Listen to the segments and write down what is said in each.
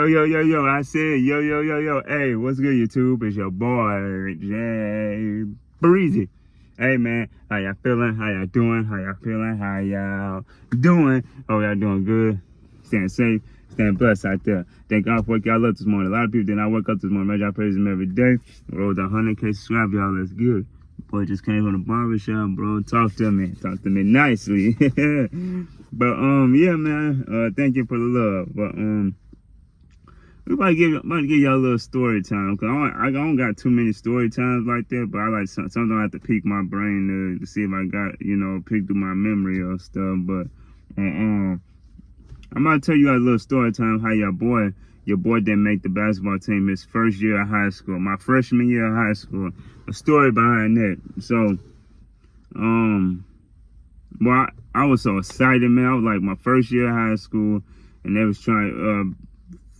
Yo, I said, yo. Hey, what's good, YouTube? It's your boy, Jay Breezy. Hey, man, how y'all feeling? How y'all doing? How y'all feeling? How y'all doing? Oh, y'all doing good? Staying safe, staying blessed out there. Thank God for waking y'all up this morning. A lot of people did not wake up this morning. Man, y'all praise him every day. Rolled 100K subscribers, y'all. That's good. Boy just came from the barbershop, bro. Talk to me nicely. But yeah, man. Thank you for the love. But we about to give y'all a little story time. Cause I don't got too many story times like that. But I like sometimes I have to peek my brain to see if I got peek through my memory or stuff. But I'm gonna tell you a little story time. How your boy didn't make the basketball team his first year of high school. My freshman year of high school. A story behind that. So, well, I was so excited, man. I was like my first year of high school, and they was trying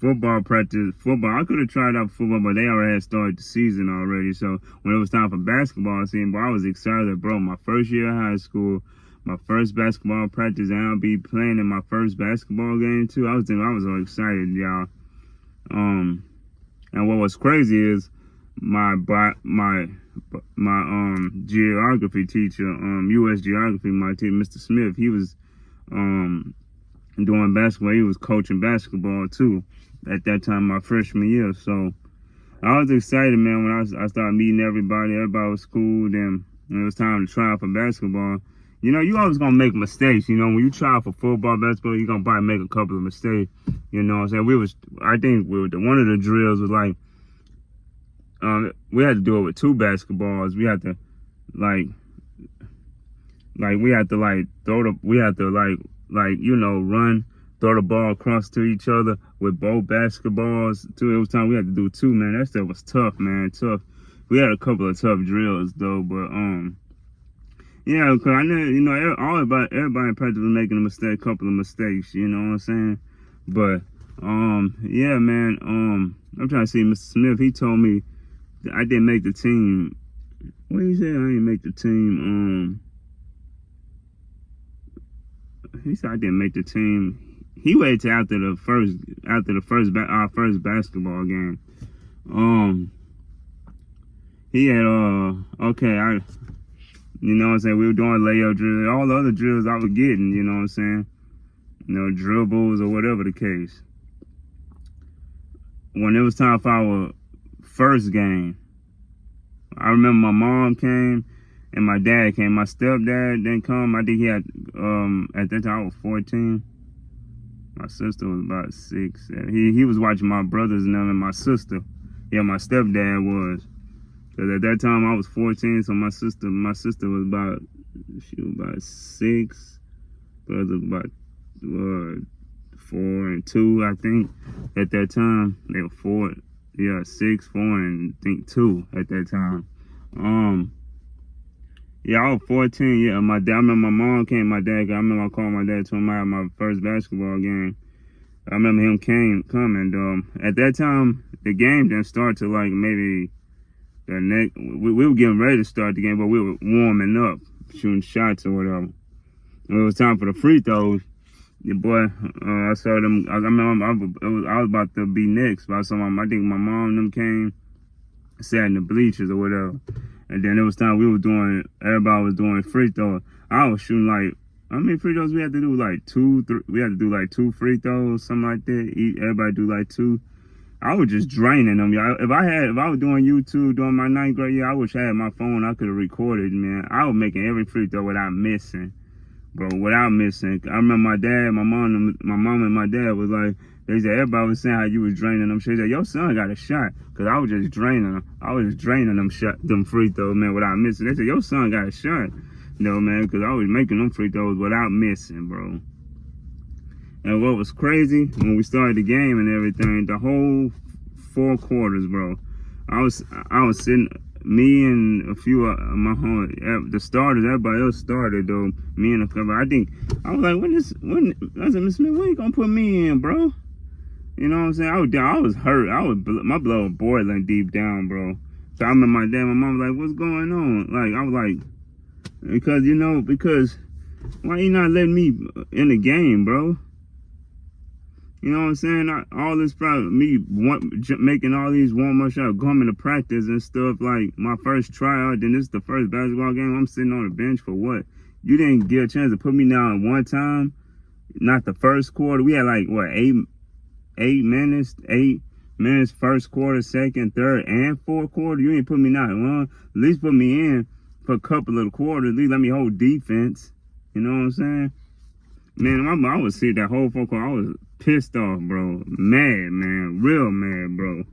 football practice. I could have tried out football, but they already had started the season already. So when it was time for basketball season, I was excited, bro. My first year of high school, my first basketball practice, and I'll be playing in my first basketball game too. I was so excited, y'all. And what was crazy is my geography teacher, U.S. geography, my teacher, Mr. Smith, he was doing basketball. He was coaching basketball too at that time, my freshman year. So I was excited, man, when I started meeting everybody. Everybody was cool. Then when it was time to try out for basketball, you always gonna make mistakes. When you try out for football, basketball, you're gonna probably make a couple of mistakes. You know what I'm saying? I think one of the drills was like, we had to do it with two basketballs. We had to run, throw the ball across to each other with both basketballs too. It was time we had to do two, man. That stuff was tough, man. Tough. We had a couple of tough drills though, but yeah, cause I know everybody in practice was making a couple of mistakes. You know what I'm saying? But yeah, man. I'm trying to see Mr. Smith. He told me that I didn't make the team. What he said? I didn't make the team. He said I didn't make the team. He waited till after our first basketball game. He had okay, you know what I'm saying, we were doing layup drills, all the other drills I was getting, you know what I'm saying? Dribbles or whatever the case. When it was time for our first game, I remember my mom came and my dad came. My stepdad didn't come. I think he had, at that time I was 14. My sister was about 6. He was watching my brothers and them and my sister. Yeah, my stepdad was. Cause at that time I was 14, so my sister was about 6. Brother about 4 and 2, I think. At that time they were 4. Yeah, 6, 4, and I think 2 at that time. Yeah, I was 14. Yeah, I remember my mom came. My dad. I remember I called my dad to him. I had my first basketball game. I remember him coming. At that time, the game didn't start till like maybe the next. We were getting ready to start the game, but we were warming up, shooting shots or whatever. When it was time for the free throws, the boy, I saw them. I remember I was about to be next, but I think my mom and them came, sat in the bleachers or whatever. And then it was time everybody was doing free throws. I was shooting like, how many free throws we had to do? Like 2, 3, we had to do like 2 free throws, something like that. Everybody do like 2. I was just draining them, y'all. If I was doing YouTube during my 9th grade year, I wish I had my phone. I could have recorded, man. I was making every free throw without missing, bro, without missing. I remember my dad, my mom and my dad was like, they said everybody was saying how you was draining them. She said, your son got a shot. Cause I was just draining them. I was just draining them free throws, man, without missing. They said, your son got a shot. Man, cause I was making them free throws without missing, bro. And what was crazy, when we started the game and everything, the whole 4 quarters, bro, I was sitting, me and a few of my homies, the starters, everybody else started though. Me and a couple, I was like, I said, Miss Smith, when you gonna put me in, bro? You know what I'm saying? I was hurt. My blood was boiling deep down, bro. So I remember my dad, my mom was like, what's going on? Like, I was like, because why you not letting me in the game, bro? You know what I'm saying? All this probably me making all these warm-up shots, coming to practice and stuff. Like my first tryout, then this is the first basketball game. I'm sitting on the bench for what? You didn't get a chance to put me down one time. Not the first quarter. We had like what, eight minutes first quarter, second, third, and fourth quarter. You ain't put me down one. At least put me in for a couple of the quarters. At least let me hold defense. You know what I'm saying? Man, I was sitting that whole fourth quarter. I was pissed off, bro. Mad, man. Real mad, bro.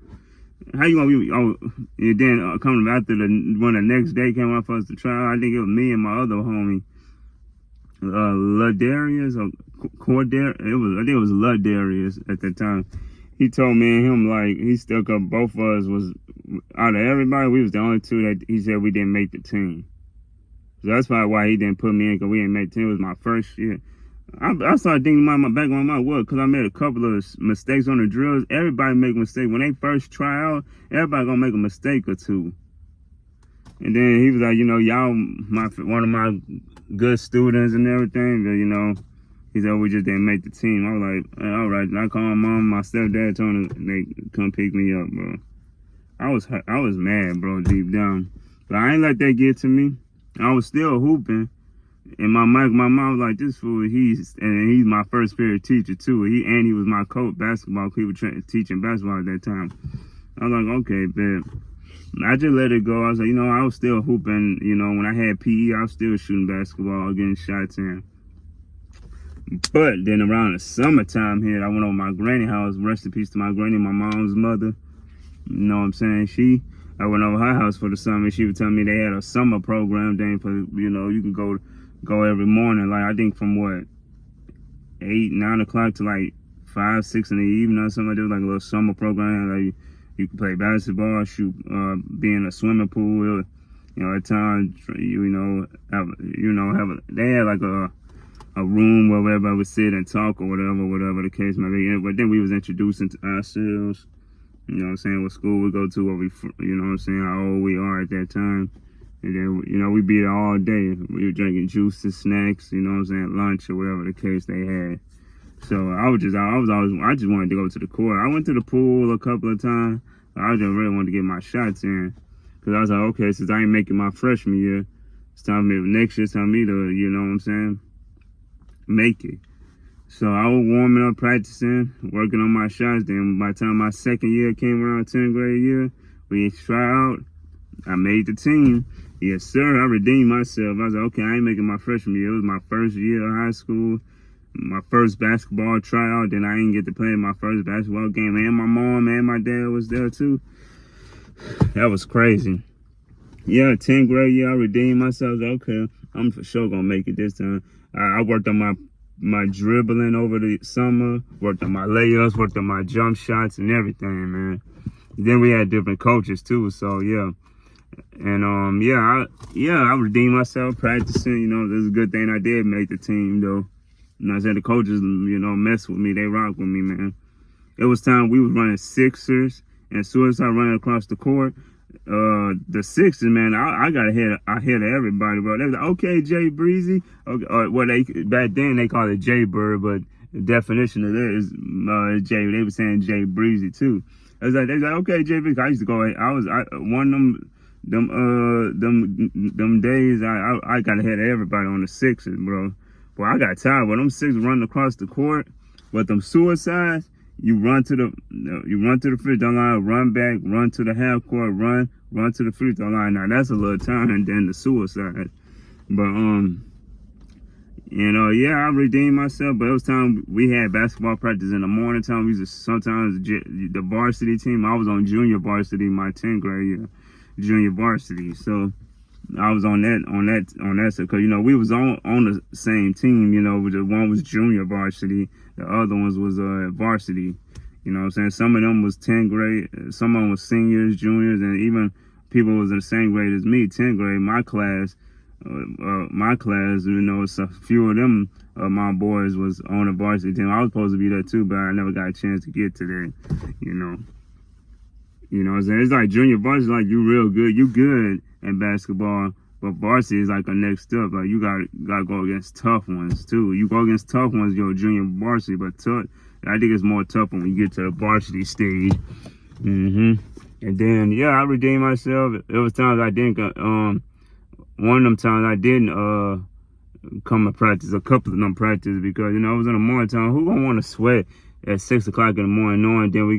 How you gonna be? Oh, and then coming after when the next day came out for us to try, I think it was me and my other homie, Ladarius or Cordarius. I think it was Ladarius at the time. He told me and him, like, he stuck up. Both of us was, out of everybody, we was the only two that he said we didn't make the team. So that's probably why he didn't put me in, because we didn't make the team. It was my first year. I started thinking in my back of my mind, what? Because I made a couple of mistakes on the drills. Everybody make mistakes. When they first try out, everybody gonna make a mistake or two. And then he was like, you know, y'all, one of my good students and everything, but, you know, he said we just didn't make the team. I was like, all right. And I called mom, my stepdad told them they come pick me up, bro. I was mad, bro, deep down. But I ain't let that get to me. I was still hooping. And my mom was like, this fool, he's my first period teacher too. He was my coach basketball. He was teaching basketball at that time. I was like, okay, but I just let it go. I was like, you know, I was still hooping. You know, when I had PE, I was still shooting basketball, getting shots in. But then around the summertime here, I went over my granny house. Rest in peace to my granny, my mom's mother. You know what I'm saying? I went over her house for the summer. She would tell me they had a summer program thing for, you know, you can go every morning. Like, I think from what, 8, 9 o'clock to like 5, 6 in the evening or something like that. Like a little summer program. Like you can play basketball, shoot, be in a swimming pool. You know, at times, they had like a room where everybody would sit and talk or whatever the case might be. But then we was introducing to ourselves, you know what I'm saying, what school we go to, you know what I'm saying, how old we are at that time. And then, you know, we be there all day. We were drinking juices, snacks, you know what I'm saying, lunch or whatever the case they had. So I just wanted to go to the court. I went to the pool a couple of times. I just really wanted to get my shots in. Because I was like, okay, since I ain't making my freshman year, it's time for me, next year, it's time for me to, you know what I'm saying, make it. So I was warming up, practicing, working on my shots. Then by the time my second year came around, 10th grade year, we try out. I made the team. Yes, sir. I redeemed myself. I was like, okay, I ain't making my freshman year. It was my first year of high school, my first basketball tryout. Then I didn't get to play my first basketball game. And my mom and my dad was there too. That was crazy. Yeah, 10th grade year, I redeemed myself. Okay, I'm for sure gonna make it this time. I worked on my dribbling over the summer, worked on my layups, worked on my jump shots and everything, man. Then we had different coaches too, so yeah. And I redeemed myself practicing. You know, this is a good thing I did make the team though. You know, I said the coaches, you know, mess with me, they rock with me, man. It was time we was running Sixers, and as soon as I ran across the court, the Sixers, man, I got ahead of everybody, bro. They was like, okay, Jay Breezy. Okay, well, back then they called it Jay Bird, but the definition of that is Jay. They were saying Jay Breezy too. They was like, okay, Jay Breezy. I used to go. One of them days. I got ahead of everybody on the Sixers, bro. Boy, I got tired. When them Sixers running across the court, with them suicides. You run to the free throw line, run back, run to the half court, run to the free throw line. Now that's a little time, and then the suicide. But you know, yeah, I redeemed myself. But it was time we had basketball practice in the morning time. We used to sometimes the varsity team. I was on junior varsity my 10th grade year, junior varsity. So I was on that. So, cause you know we was on the same team. You know, one was junior varsity. The other ones was varsity. You know what I'm saying? Some of them was 10th grade. Some of them was seniors, juniors, and even people was in the same grade as me, 10th grade. My class, you know, a few of them, my boys was on the varsity team. I was supposed to be there too, but I never got a chance to get to that, you know. You know what I'm saying? It's like junior varsity, like you real good. You good in basketball. But varsity is like a next step. Like you gotta go against tough ones too. You go against tough ones, your junior varsity, but I think it's more tough when you get to the varsity stage. And then yeah, I redeemed myself. It was times I didn't. One of them times I didn't come to practice. A couple of them practice because I was in the morning time. Who gonna want to sweat at 6 o'clock in the morning, knowing then we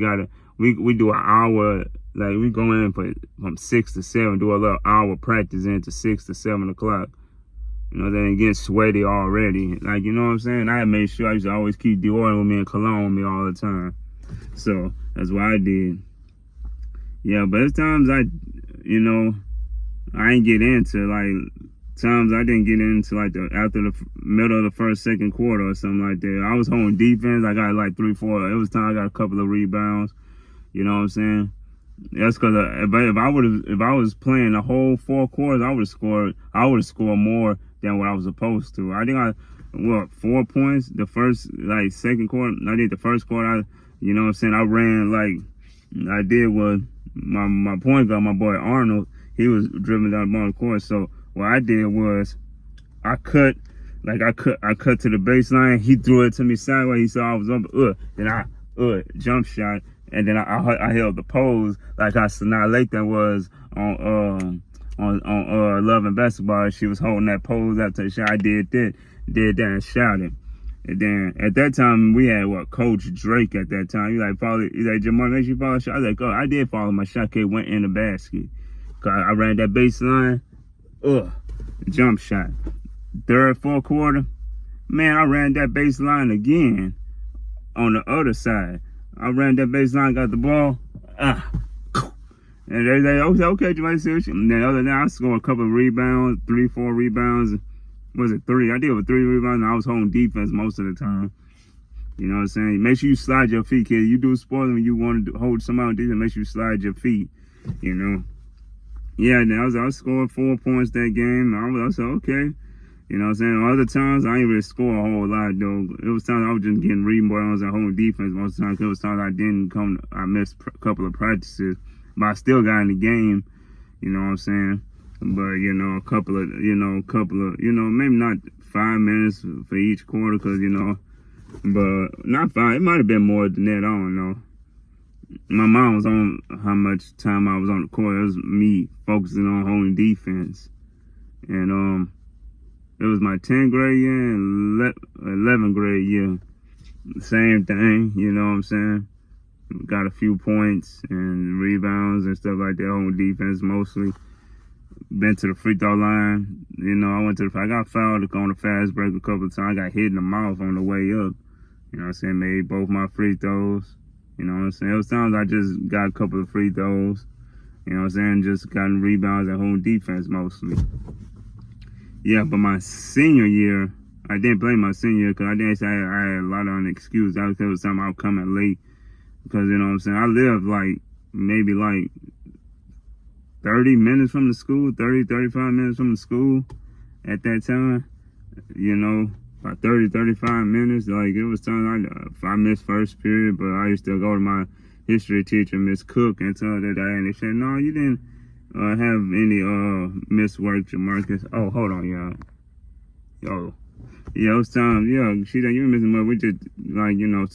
do an hour. Like we go in from 6 to 7, do a little hour practice into 6 to 7 o'clock. Then getting sweaty already. Like, you know what I'm saying? I had made sure I used to always keep deodorant with me and cologne with me all the time. So that's what I did. Yeah, but there's times I ain't get into times I didn't get into after the middle of the first, second quarter or something like that. I was holding defense. I got 3, 4. It was time I got a couple of rebounds. You know what I'm saying? That's because if I was playing the whole 4 quarters, I would have scored more than what I was supposed to. I think 4 points the first second quarter. I did the first quarter. You know what I'm saying? I ran I did what my point guard, my boy Arnold, he was dribbling down the ball of the court. So what I did was I cut to the baseline. He threw it to me sideways. He saw I was up. Then I jump shot. And then I held the pose like how Sanaa Lathan was on Love and Basketball. She was holding that pose after the shot. I did that and shouted. And then at that time we had Coach Drake at that time. He's like, Jamal, make sure you follow the shot. I was like, oh, I did follow my shot. Kid went in the basket. I ran that baseline. Jump shot. Third, fourth quarter, man, I ran that baseline again on the other side. I ran that baseline, got the ball. And they say, okay, Jamal, seriously. And then other than that, I scored a couple of rebounds, 3, 4 rebounds. Was it 3? I did with 3 rebounds, and I was holding defense most of the time. You know what I'm saying? Make sure you slide your feet, kid. You do sports when you want to hold somebody on defense, make sure you slide your feet. Yeah, and then I scored 4 points that game. I said, okay. You know what I'm saying? Other times, I ain't really score a whole lot, though. It was times I was just getting rebounds and holding defense most of the time. It was times I missed a couple of practices. But I still got in the game, you know what I'm saying? But, a couple of, maybe not 5 minutes for each quarter, because, but not 5. It might have been more than that. I don't know. My mom was on how much time I was on the court. It was me focusing on holding defense. And, it was my 10th grade year and 11th grade year. Same thing, you know what I'm saying? Got a few points and rebounds and stuff like that on defense mostly. Been to the free throw line. I got fouled on the fast break a couple of times. I got hit in the mouth on the way up. You know what I'm saying? Made both my free throws. You know what I'm saying? It was times I just got a couple of free throws. You know what I'm saying? Just gotten rebounds and holding defense mostly. Yeah, but my senior year, I didn't play my senior year because I had a lot of excuses. That was something I was coming late because, you know what I'm saying, I lived maybe 30 minutes from the school, 35 minutes from the school at that time. About 30, 35 minutes. It was time I missed first period, but I used to go to my history teacher, Miss Cook, and tell her that and they said, no, you didn't have any missed work, Jamarcus. Oh, hold on, y'all. Yo. Yeah, it was time. Yeah, she said, you were missing much. We just,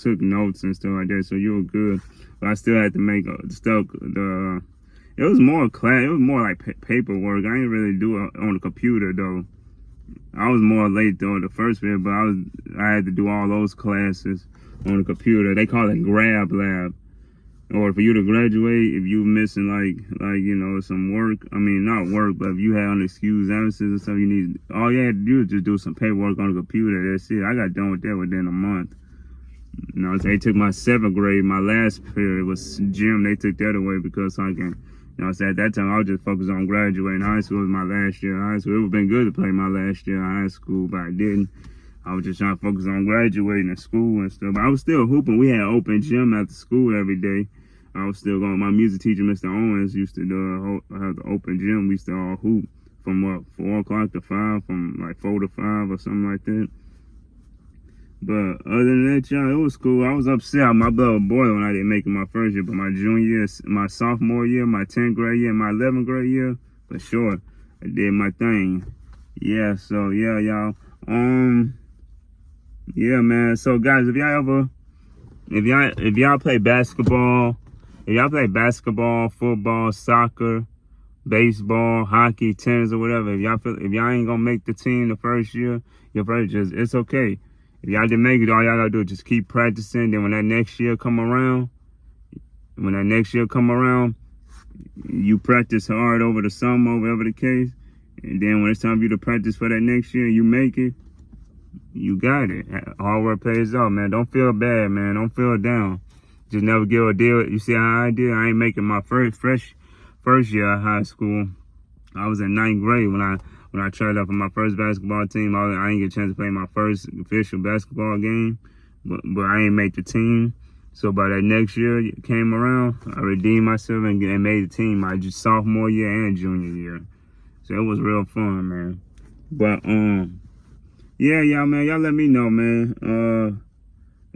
took notes and stuff like that, so you were good. But I still had to make it was more class. It was more like paperwork. I didn't really do it on the computer, though. I was more late, though, the first period, but I had to do all those classes on the computer. They call it Grab Lab. Or for you to graduate, if you missing some work, not work, but if you had unexcused absences or something, all you had to do is just do some paperwork on the computer. That's it. I got done with that within a month. They took my 7th grade, my last period was gym. They took that away because at that time I was just focused on graduating. High school was my last year of high school. It would have been good to play my last year of high school, but I didn't. I was just trying to focus on graduating in school and stuff. But I was still hooping. We had open gym after school every day. I was still going. My music teacher, Mr. Owens, used to have the open gym. We used to all hoop from 4 o'clock to 5, from 4 to 5 or something like that. But other than that, y'all, it was cool. I was upset. My blood was boiling when I didn't make it my first year. But my junior year, my sophomore year, my 10th grade year, my 11th grade year, for sure, I did my thing. Yeah, so yeah, y'all. Yeah, man. So guys, if y'all ever if y'all play basketball, football, soccer, baseball, hockey, tennis, or whatever, if y'all ain't gonna make the team the first year, it's okay. If y'all didn't make it, all y'all gotta do is just keep practicing. Then when that next year come around, you practice hard over the summer, whatever the case. And then when it's time for you to practice for that next year, you make it. You got it. Hard work pays off, man. Don't feel bad, man. Don't feel down. Just never give a deal. You see how I did? I ain't making my first year of high school. I was in 9th grade when I tried out for my first basketball team. I didn't get a chance to play my first official basketball game, but I ain't make the team. So by that next year it came around, I redeemed myself and made the team my sophomore year and junior year. So it was real fun, man. But yeah, y'all, man, y'all let me know, man.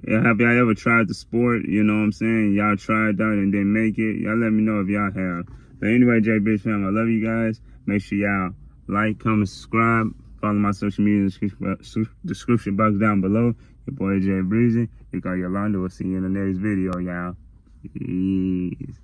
Have y'all ever tried the sport? You know what I'm saying? Y'all tried out and didn't make it. Y'all let me know if y'all have. But anyway, J Bitch fam, I love you guys. Make sure y'all like, comment, subscribe. Follow my social media in the description box down below. Your boy Jay Breezy. You got Yolanda. We'll see you in the next video, y'all. Peace.